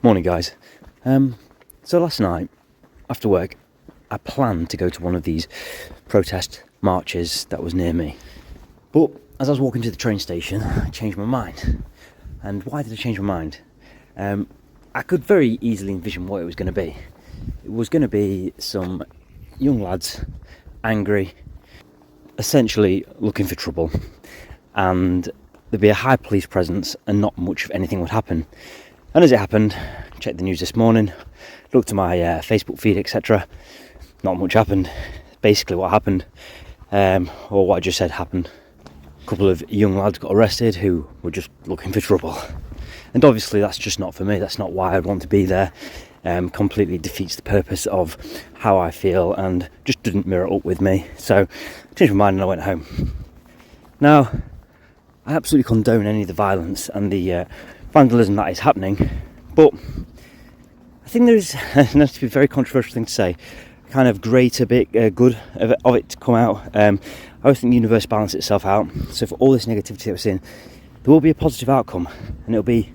Morning, guys. So last night, after work, I planned to go to one of these protest marches that was near me. But as I was walking to the train station, I changed my mind. And why did I change my mind? I could very easily envision what it was going to be. It was going to be some young lads, angry, essentially looking for trouble. And there'd be a high police presence and not much of anything would happen. And as it happened, checked the news this morning, looked at my Facebook feed, etc. Not much happened. Basically what happened, or what I just said happened. A couple of young lads got arrested who were just looking for trouble. And obviously that's just not for me, that's not why I'd want to be there. Completely defeats the purpose of how I feel and just didn't mirror up with me. So I changed my mind and I went home. Now, I absolutely condone any of the violence and the vandalism that is happening, but I think there's, and that's a very controversial thing to say, kind of greater bit good of it to come out. I always think the universe balances itself out, so for all this negativity that we're seeing, there will be a positive outcome, and it'll be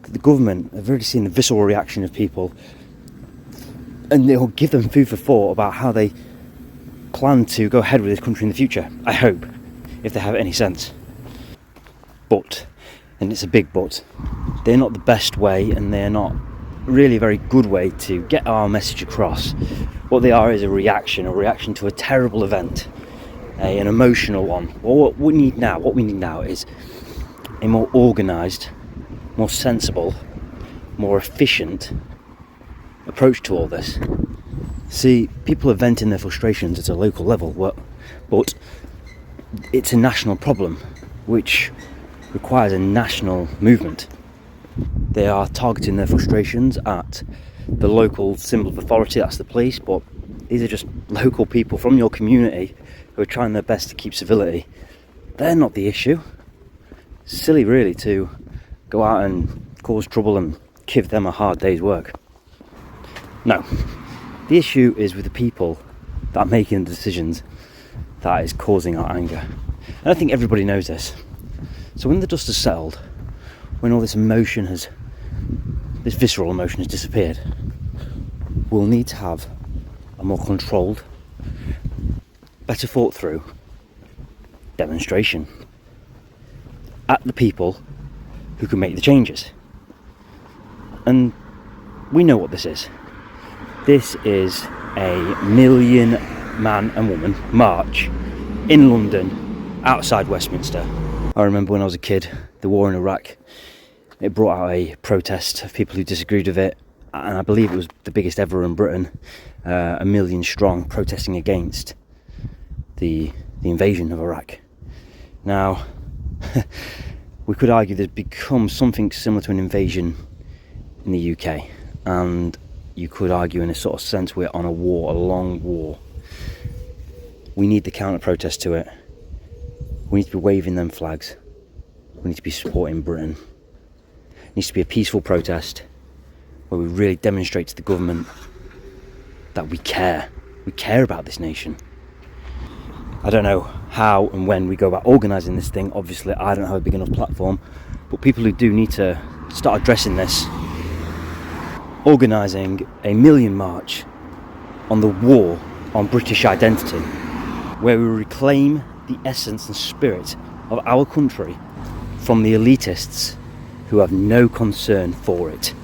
the government have already seen the visceral reaction of people, and it'll give them food for thought about how they plan to go ahead with this country in the future, I hope, if they have any sense. But, and it's a big but, they're not the best way and they're not really a very good way to get our message across. What they are is a reaction to a terrible event, an emotional one. What we need now is a more organised, more sensible, more efficient approach to all this. See, people are venting their frustrations at a local level, but it's a national problem, which requires a national movement. They are targeting their frustrations at the local symbol of authority, that's the police, but these are just local people from your community who are trying their best to keep civility. They're not the issue. It's silly really to go out and cause trouble and give them a hard day's work. No, the issue is with the people that are making the decisions that is causing our anger. And I think everybody knows this. So when the dust has settled, when all this visceral emotion has disappeared, we'll need to have a more controlled, better thought through demonstration at the people who can make the changes. And we know what this is. This is a 1 million man and woman march in London outside Westminster. I remember when I was a kid, the war in Iraq, it brought out a protest of people who disagreed with it, and I believe it was the biggest ever in Britain, 1 million strong, protesting against the invasion of Iraq. Now, we could argue there's become something similar to an invasion in the UK, and you could argue in a sort of sense we're on a war, a long war. We need the counter-protest to it. We need to be waving them flags. We need to be supporting Britain. It needs to be a peaceful protest where we really demonstrate to the government that we care. We care about this nation. I don't know how and when we go about organising this thing. Obviously, I don't have a big enough platform, but people who do need to start addressing this, organising a 1 million march on the war on British identity, where we reclaim the essence and spirit of our country from the elitists who have no concern for it.